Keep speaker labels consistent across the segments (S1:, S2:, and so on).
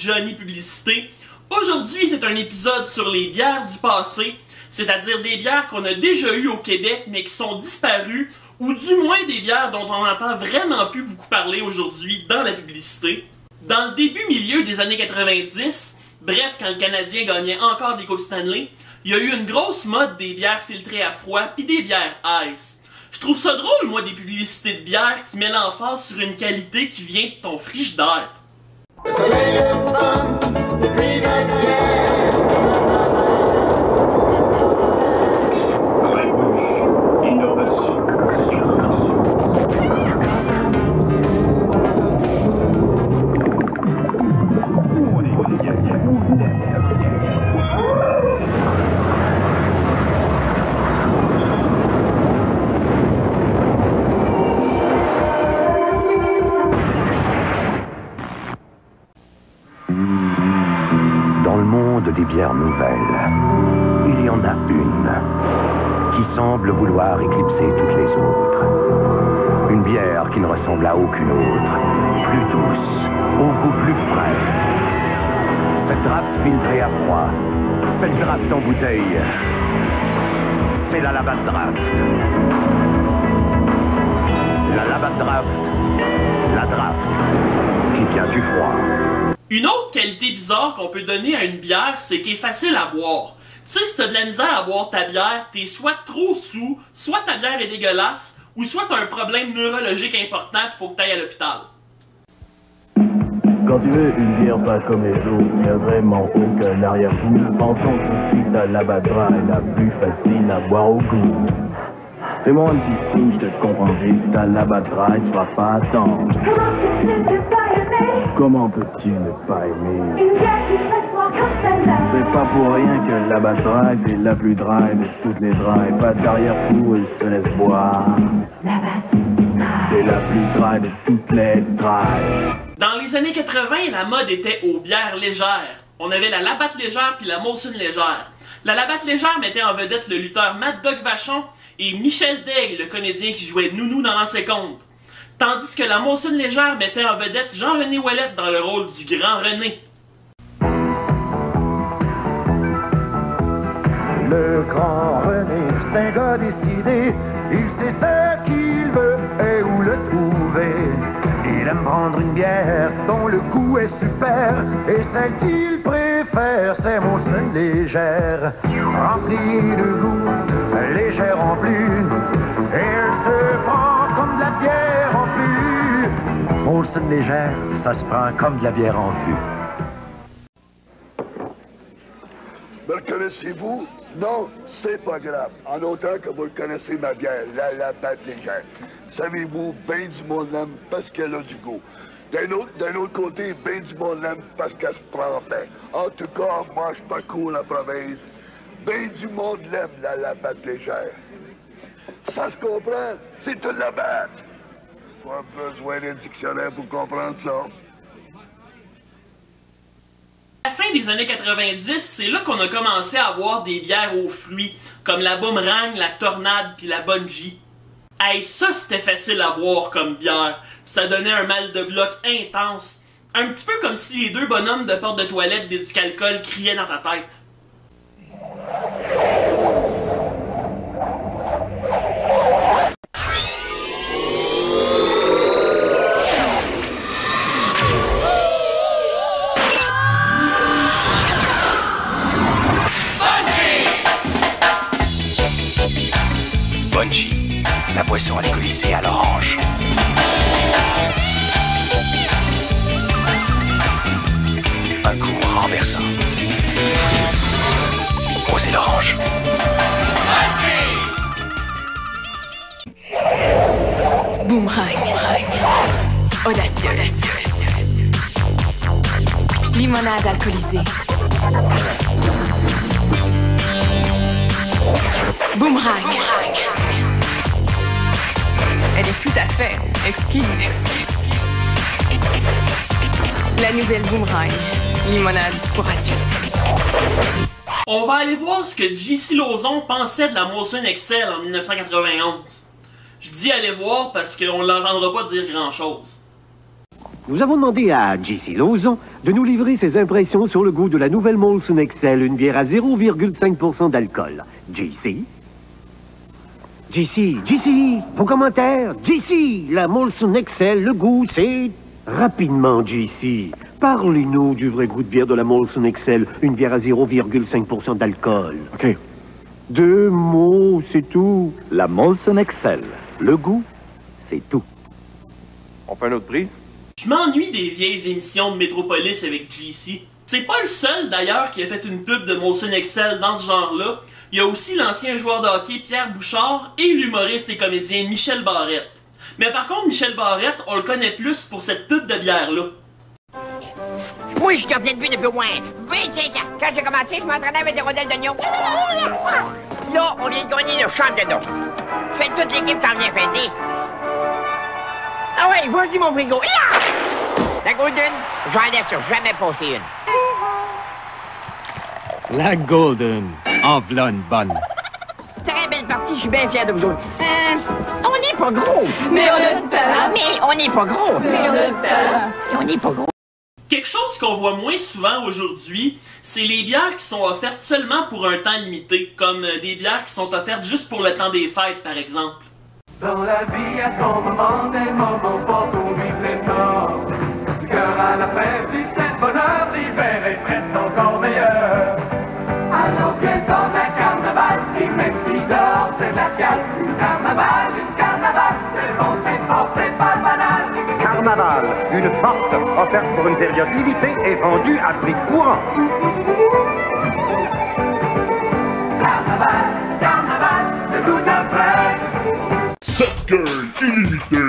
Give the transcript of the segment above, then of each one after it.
S1: Johnny Publicité. Aujourd'hui, c'est un épisode sur les bières du passé, c'est-à-dire des bières qu'on a déjà eues au Québec mais qui sont disparues, ou du moins des bières dont on n'entend vraiment plus beaucoup parler aujourd'hui dans la publicité. Dans le début-milieu des années 90, bref, quand le Canadien gagnait encore des Coupes Stanley, il y a eu une grosse mode des bières filtrées à froid pis des bières ice. Je trouve ça drôle, moi, des publicités de bières qui mettent l'emphase sur une qualité qui vient de ton frigidaire.
S2: Dans le monde des bières nouvelles, il y en a une qui semble vouloir éclipser toutes les autres. Une bière qui ne ressemble à aucune autre, plus douce, au goût plus frais. Cette draft filtrée à froid, cette draft en bouteille, c'est la Labatt Draft. La Labatt Draft, la draft qui vient du froid.
S1: Une autre qualité bizarre qu'on peut donner à une bière, c'est qu'elle est facile à boire. Tu sais, si t'as de la misère à boire ta bière, t'es soit trop sous, soit ta bière est dégueulasse, ou soit t'as un problème neurologique important et faut que t'ailles à l'hôpital.
S3: Quand tu veux une bière pas comme les autres, il n'y a vraiment aucun arrière-goût. Pensons tout de suite à la Draft, la plus facile à boire au goût. Fais-moi un petit signe, je te comprends vite, ta Labatt Draft, va pas attendre. Comment peux-tu ne pas aimer? C'est pas pour rien que la Labatt Draft c'est la plus dry de toutes les dry. Pas d'arrière-goût, elle se laisse boire. C'est la plus dry de toutes les dry.
S1: Dans les années 80, la mode était aux bières légères. On avait la Labatt légère puis la Molson légère. La Labatt légère mettait en vedette le lutteur Mad Dog Vachon et Michel Daigle, le comédien qui jouait Nounou dans L'ancien compte. Tandis que la Molson légère mettait en vedette Jean-René Ouellette dans le rôle du Grand René.
S4: Le Grand René, c'est un gars décidé, il sait ce qu'il veut et où le trouver. Il aime prendre une bière dont le goût est super, et celle qu'il préfère, c'est Molson légère. Remplie de goût, légère en plus, et elle se prend comme de la bière en fût. Molson légère, ça se prend comme de la bière en fût.
S5: Me le connaissez-vous? Non, c'est pas grave. En autant que vous le connaissez, ma bière, la Labatt légère. Savez-vous, ben du monde l'aime parce qu'elle a du goût. D'un autre côté, ben du monde l'aime parce qu'elle se prend bien. En tout cas, moi, je parcours la province. Ben du monde l'aime, la Labatt légère. Ça se comprend? C'est une Labatt. Pas besoin d'un dictionnaire pour comprendre ça.
S1: À la fin des années 90, c'est là qu'on a commencé à avoir des bières aux fruits, comme la Boomerang, la Tornade puis la Bungie. Hey, ça c'était facile à boire comme bière, pis ça donnait un mal de bloc intense. Un petit peu comme si les deux bonhommes de porte de toilette d'Éducalcool criaient dans ta tête.
S6: Bungie, la boisson alcoolisée à l'orange. Un goût renversant. Osez l'orange.
S7: Boomerang. Audacieux. Limonade alcoolisée. Boomerang. Elle est tout à fait exquise. La nouvelle Boomerang. Limonade pour adultes.
S1: On va aller voir ce que J.C. Lauzon pensait de la Molson Excel en 1991. Je dis aller voir parce qu'on l'entendra pas dire grand-chose.
S8: Nous avons demandé à JC Lauzon de nous livrer ses impressions sur le goût de la nouvelle Molson Excel, une bière à 0,5% d'alcool. JC? JC, vos commentaires? JC, la Molson Excel, le goût, c'est... Rapidement, JC, parlez-nous du vrai goût de bière de la Molson Excel, une bière à 0,5% d'alcool.
S9: OK.
S8: 2 mots, c'est tout.
S9: La Molson Excel, le goût, c'est tout. On fait un autre prix?
S1: Je m'ennuie des vieilles émissions de Métropolis avec JC. C'est pas le seul d'ailleurs qui a fait une pub de Molson Excel dans ce genre-là. Il y a aussi l'ancien joueur de hockey Pierre Bouchard et l'humoriste et comédien Michel Barrette. Mais par contre, Michel Barrette, on le connaît plus pour cette pub de bière-là.
S10: Moi, je suis gardien de but depuis au moins 25 ans. Quand j'ai commencé, je m'entraînais avec des rondelles d'oignon. Là, on vient de gagner le championnat. Fait toute l'équipe s'en vient fêter. Ah ouais, vas-y mon frigo. La Golden, j'en ai sur jamais passé une.
S8: La Golden, en v'là une bonne.
S10: Très belle partie, je suis bien fier de vous autres. On n'est pas gros.
S7: Mais on a du talent.
S10: Mais on n'est pas gros.
S7: Mais on a du talent.
S10: On n'est pas gros.
S1: Quelque chose qu'on voit moins souvent aujourd'hui, c'est les bières qui sont offertes seulement pour un temps limité, comme des bières qui sont offertes juste pour le temps des fêtes, par exemple.
S4: Dans la vie, à ton moment, des moments forts pour vivre l'effort. Du cœur à la fête, du ciel bonheur, l'hiver est presque encore meilleur. Alors viens dans un carnaval, et même si dehors c'est glacial, une carnaval, c'est bon, c'est fort, c'est pas banal.
S2: Carnaval, une porte offerte pour une période limitée et vendue à prix courant.
S4: Carnaval, le goût de la fête.
S5: Cercueil illimité.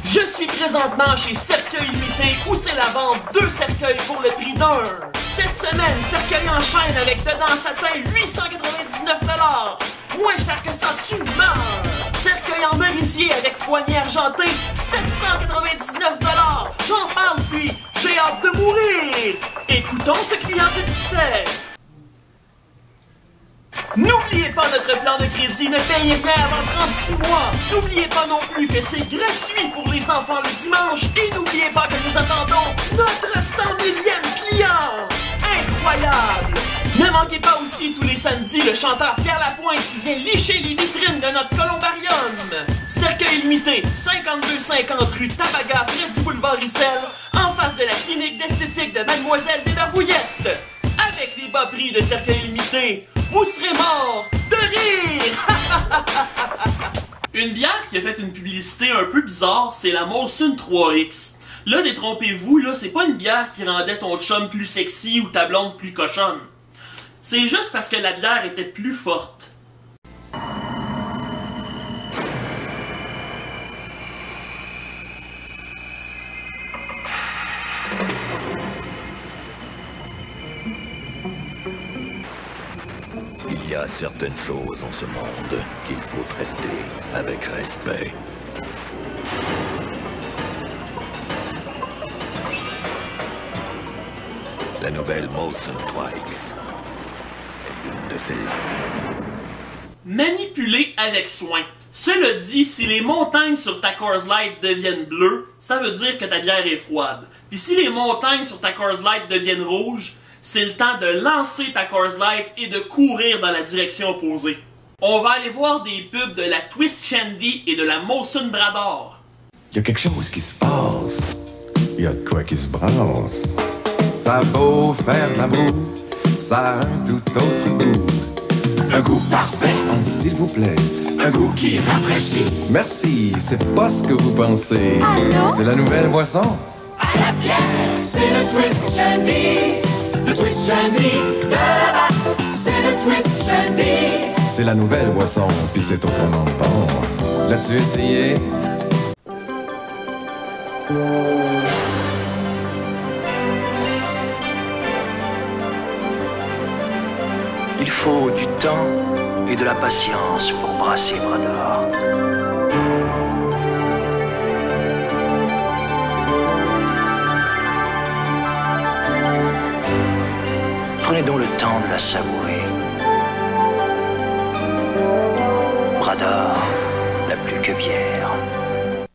S1: Je suis présentement chez Cercueil Limité où c'est la vente 2 cercueils pour le prix d'un. Cette semaine, Cercueil enchaîne avec dedans satin 899 $. Moins cher que ça, tu meurs. Cercueil en merisier avec poignée argentée 799 $. J'en parle puis j'ai hâte de mourir. Écoutons ce client satisfait. N'oubliez pas notre plan de crédit, ne payez rien avant 36 mois. N'oubliez pas non plus que c'est gratuit pour les enfants le dimanche. Et n'oubliez pas que nous attendons notre 100 millième client. Incroyable! Ne manquez pas aussi tous les samedis le chanteur Pierre Lapointe qui vient lécher les vitrines de notre columbarium. Cercueil limité, 5250 rue Tabaga, près du boulevard Issel, en face de la clinique d'esthétique de Mademoiselle des Barbouillettes. Avec les bas prix de Cercueil limité, vous serez mort de rire! Une bière qui a fait une publicité un peu bizarre, c'est la Molson 3X. Là, détrompez-vous, là, c'est pas une bière qui rendait ton chum plus sexy ou ta blonde plus cochonne. C'est juste parce que la bière était plus forte.
S11: Il y a certaines choses en ce monde qu'il faut traiter avec respect. La nouvelle Molson 3X est une de celles-là.
S1: Manipuler avec soin. Cela dit, si les montagnes sur ta Coors Light deviennent bleues, ça veut dire que ta bière est froide. Puis si les montagnes sur ta Coors Light deviennent rouges, c'est le temps de lancer ta Coors Light et de courir dans la direction opposée. On va aller voir des pubs de la Twist Shandy et de la Molson Brador.
S12: Il y a quelque chose qui se passe. Il y a de quoi qui se brasse. Ça a beau faire de l'amour, ça a un tout autre goût. Un goût parfait. Oh, s'il vous plaît. Un goût qui rafraîchit. Merci, c'est pas ce que vous pensez.
S13: Allô?
S12: C'est la nouvelle boisson.
S13: À la bière, c'est le Twist Shandy. Le Twist Shandy de là-bas, c'est le Twist Shandy.
S12: C'est la nouvelle boisson, puis c'est autrement bon. L'as-tu essayé?
S6: Il faut du temps et de la patience pour brasser Brador. Prenez donc le temps de la savourer. Brador, la plus que bière.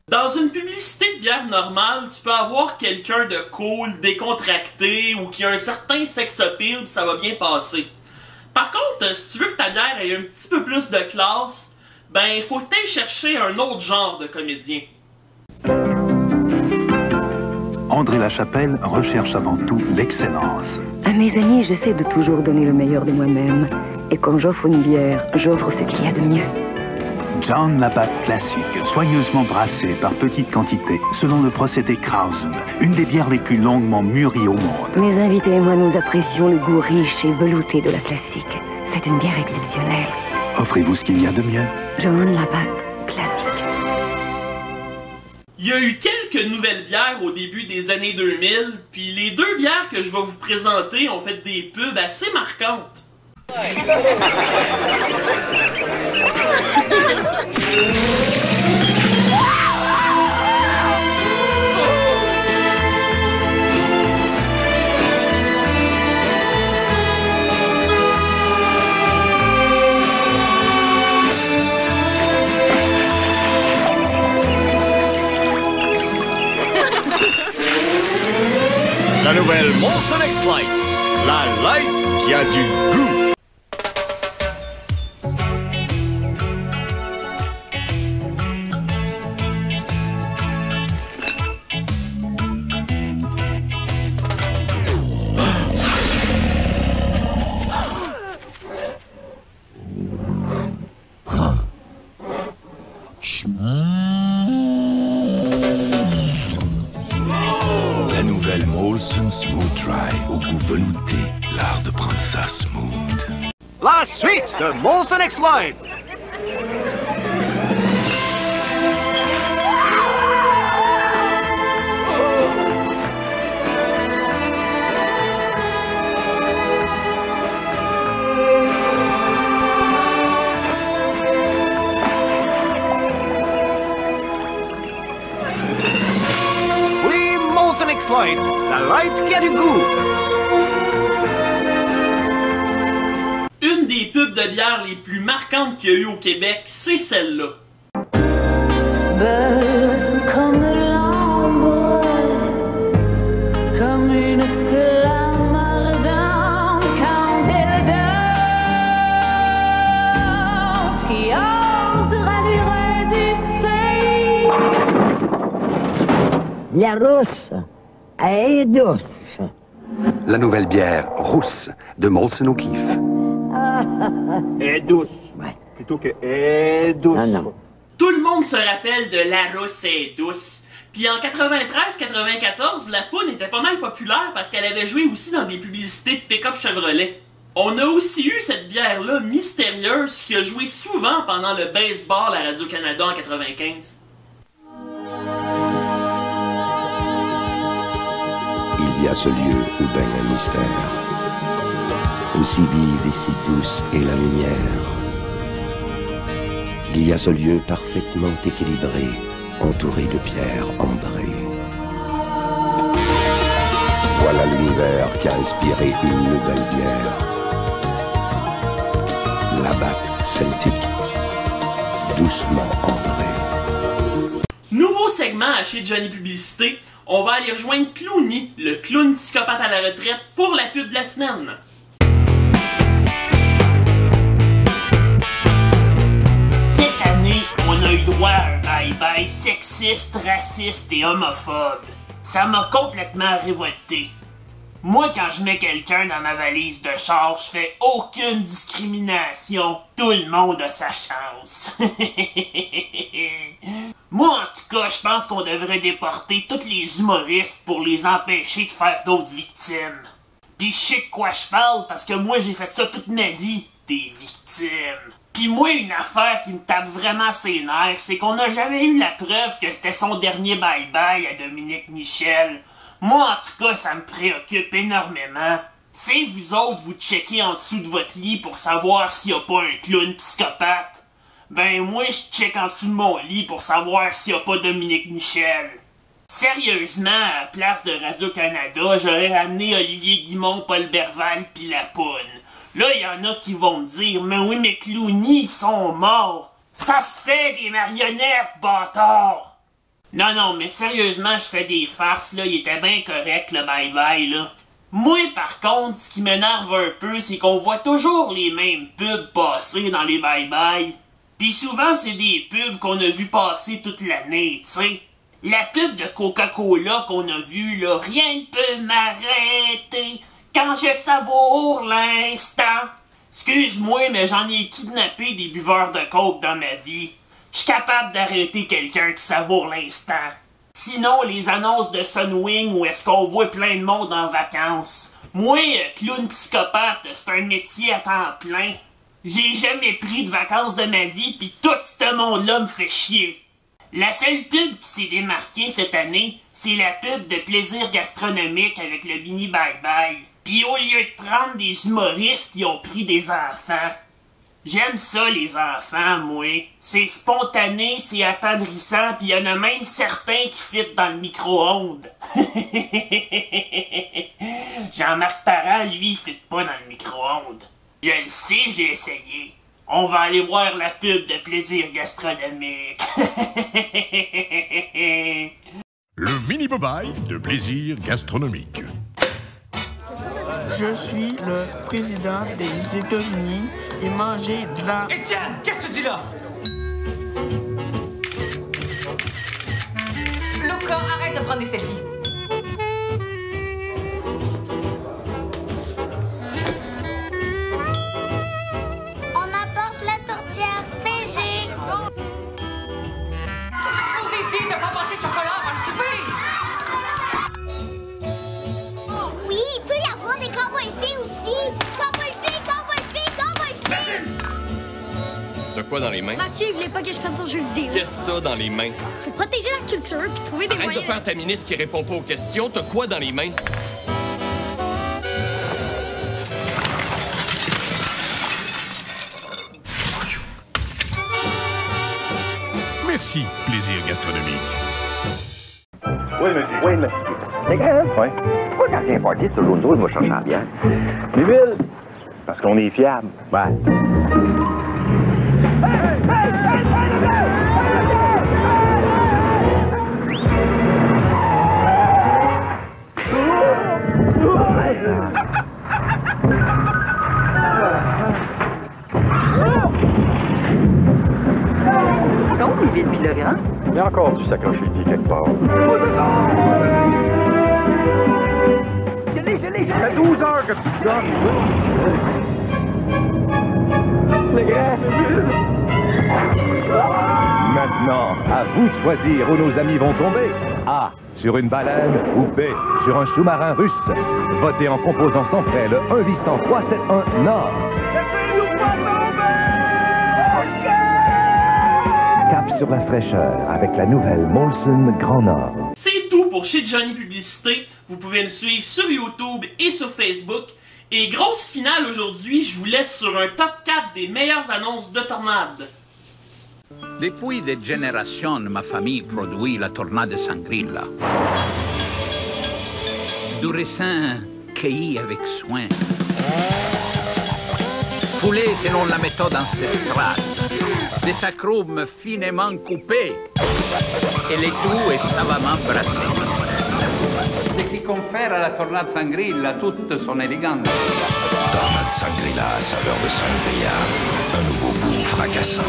S1: Dans Dans une publicité de bière normale, tu peux avoir quelqu'un de cool, décontracté ou qui a un certain sex appeal pis ça va bien passer. Par contre, si tu veux que ta bière ait un petit peu plus de classe, ben faut que t'ailles chercher un autre genre de comédien.
S14: André Lachapelle recherche avant tout l'excellence.
S15: À mes amis, j'essaie de toujours donner le meilleur de moi-même. Et quand j'offre une bière, j'offre ce qu'il y a de mieux.
S14: John Labatt classique, soigneusement brassée par petites quantités, selon le procédé Krausen, une des bières les plus longuement mûries au monde.
S15: Mes invités et moi, nous apprécions le goût riche et velouté de la classique. C'est une bière exceptionnelle.
S14: Offrez-vous ce qu'il y a de mieux.
S15: John Labatt classique.
S1: Il y a eu quelques nouvelles bières au début des années 2000, puis les deux bières que je vais vous présenter ont fait des pubs assez marquantes.
S16: La nouvelle Molson X-Light, la light qui a du goût.
S11: La nouvelle Molson Smooth Dry, au goût velouté, l'art de prendre ça smooth.
S8: La suite de Molson X-Light. Oui, Molson X-Light, la light qui a du goût.
S1: Une des pubs de bière les plus marquantes qu'il y a eu au Québec, c'est celle-là.
S13: Belle comme l'ambre, comme une flamme ardente quand elle danse, qui osera lui résister.
S17: La rousse est douce.
S2: La nouvelle bière rousse de Molson O'Keeffe.
S8: Est douce.
S17: Ouais.
S8: Plutôt que est douce.
S17: Non, non.
S1: Tout le monde se rappelle de La Rousse est douce. Puis en 93-94, la poune était pas mal populaire parce qu'elle avait joué aussi dans des publicités de pick-up Chevrolet. On a aussi eu cette bière-là mystérieuse qui a joué souvent pendant le baseball à Radio-Canada en 95.
S11: Il y a ce lieu où baigne un mystère, où si vive et si douce est la lumière. Il y a ce lieu parfaitement équilibré, entouré de pierres ambrées. Voilà l'univers qui a inspiré une nouvelle bière. Labatt Celtique, doucement ambrée.
S1: Nouveau segment à chez Johnny Publicité, on va aller rejoindre Clowny, le clown psychopathe à la retraite, pour la pub de la semaine. Cette année, on a eu droit à un bye-bye sexiste, raciste et homophobe. Ça m'a complètement révolté. Moi, quand je mets quelqu'un dans ma valise de char, je fais aucune discrimination. Tout le monde a sa chance. Moi, en tout cas, je pense qu'on devrait déporter tous les humoristes pour les empêcher de faire d'autres victimes. Pis je sais de quoi je parle parce que moi, j'ai fait ça toute ma vie, des victimes. Pis moi, une affaire qui me tape vraiment ses nerfs, c'est qu'on n'a jamais eu la preuve que c'était son dernier bye-bye à Dominique Michel. Moi, en tout cas, ça me préoccupe énormément. Tu sais, vous autres, vous checkez en dessous de votre lit pour savoir s'il y a pas un clown psychopathe. Ben, moi, je check en dessous de mon lit pour savoir s'il y a pas Dominique Michel. Sérieusement, à la place de Radio-Canada, j'aurais ramené Olivier Guimond, Paul Berval pis la poune. Là, il y en a qui vont me dire, mais oui, mais Clowny, ils sont morts. Ça se fait des marionnettes, bâtard! Non, mais sérieusement, je fais des farces, là. Il était bien correct, le bye-bye, là. Moi, par contre, ce qui m'énerve un peu, c'est qu'on voit toujours les mêmes pubs passer dans les bye-bye. Pis souvent, c'est des pubs qu'on a vu passer toute l'année, tu sais. La pub de Coca-Cola qu'on a vue, là, rien ne peut m'arrêter quand je savoure l'instant. Excuse-moi, mais j'en ai kidnappé des buveurs de coke dans ma vie. Je suis capable d'arrêter quelqu'un qui savoure l'instant. Sinon, les annonces de Sunwing où est-ce qu'on voit plein de monde en vacances. Moi, clown psychopathe, c'est un métier à temps plein. J'ai jamais pris de vacances de ma vie, pis tout ce monde-là me fait chier. La seule pub qui s'est démarquée cette année, c'est la pub de plaisir gastronomique avec le Bini Bye Bye. Pis au lieu de prendre des humoristes, ils ont pris des enfants. J'aime ça, les enfants, moi. C'est spontané, c'est attendrissant, pis y en a même certains qui fitent dans le micro-ondes. Jean-Marc Parent, lui, il fit pas dans le micro-ondes. Je le sais, j'ai essayé. On va aller voir la pub de plaisir gastronomique.
S18: Le mini bobaille de plaisir gastronomique.
S19: Je suis le président des États-Unis et manger de la...
S20: Étienne, qu'est-ce que tu dis là?
S21: Luca, arrête de prendre des selfies.
S22: On apporte la tourtière végé.
S21: Je vous ai dit de pas manger de chocolat avant le souper.
S22: Oui, il peut y avoir des cowboys-filles aussi. Cowboys-filles, cowboys-filles, cowboys-filles.
S16: T'as quoi dans les mains?
S22: Mathieu, il voulait pas que je prenne son jeu vidéo.
S16: Qu'est-ce que t'as dans les mains?
S22: Faut protéger la culture puis trouver des
S16: Arrête
S22: moyens.
S16: de faire ta ministre qui répond pas aux questions. T'as quoi dans les mains?
S18: Merci, plaisir gastronomique.
S2: Oui, monsieur. Oui, monsieur. Les gars, oui. Pourquoi quand il y a un party, c'est toujours nous autres, moi, je cherche en bien? Nuville, parce qu'on est fiable. Ouais.
S23: Sont les vides pis le grand?
S2: Il y a encore du sacoche le pied quelque part. Ça fait 12 heures que tu te donnes. Les gars. Maintenant, à vous de choisir où nos amis vont tomber. A, sur une baleine, ou B, sur un sous-marin russe. Votez en composant sans frais le 1-800-371-NORD. Cap sur la fraîcheur avec la nouvelle Molson Grand Nord.
S1: C'est tout pour Chez Johnny Publicité. Vous pouvez me suivre sur YouTube et sur Facebook. Et grosse finale aujourd'hui, je vous laisse sur un top 4 des meilleures annonces de tornade.
S24: Depuis des générations, ma famille produit la tornade Sangrilla. Du raisin cueilli avec soin. Foulé selon la méthode ancestrale. Des acromes finement coupés. Et le tout est savamment brassé. Ce qui confère à la tornade Sangrilla toute son élégance.
S11: Tornade Sangrilla à saveur de sangria. Un nouveau goût fracassant.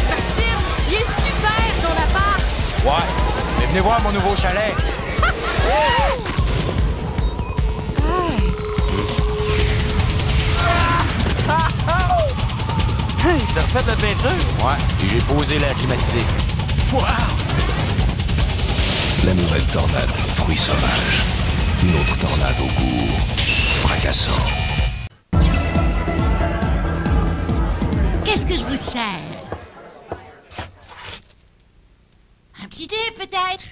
S22: Maxime, il est super ton appart.
S20: Ouais, mais venez voir mon nouveau chalet. Hey, t'as refait la peinture?
S16: Ouais, et j'ai posé l'air climatisé.
S20: Wow!
S11: La nouvelle tornade, fruits sauvages. Une autre tornade au goût fracassant.
S22: Qu'est-ce que je vous sers? Un petit thé, peut-être?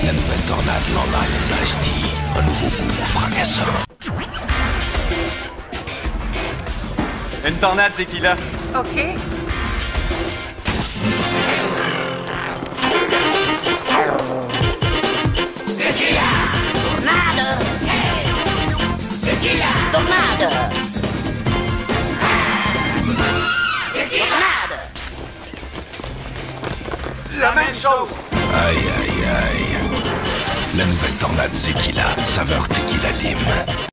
S11: La nouvelle tornade Long Island Iced Tea. Un nouveau goût fracassant.
S20: Une tornade, c'est qui là?
S21: OK.
S20: La même chose!
S11: Aïe, aïe, aïe. La nouvelle tornade Zekila, saveur tequila lime.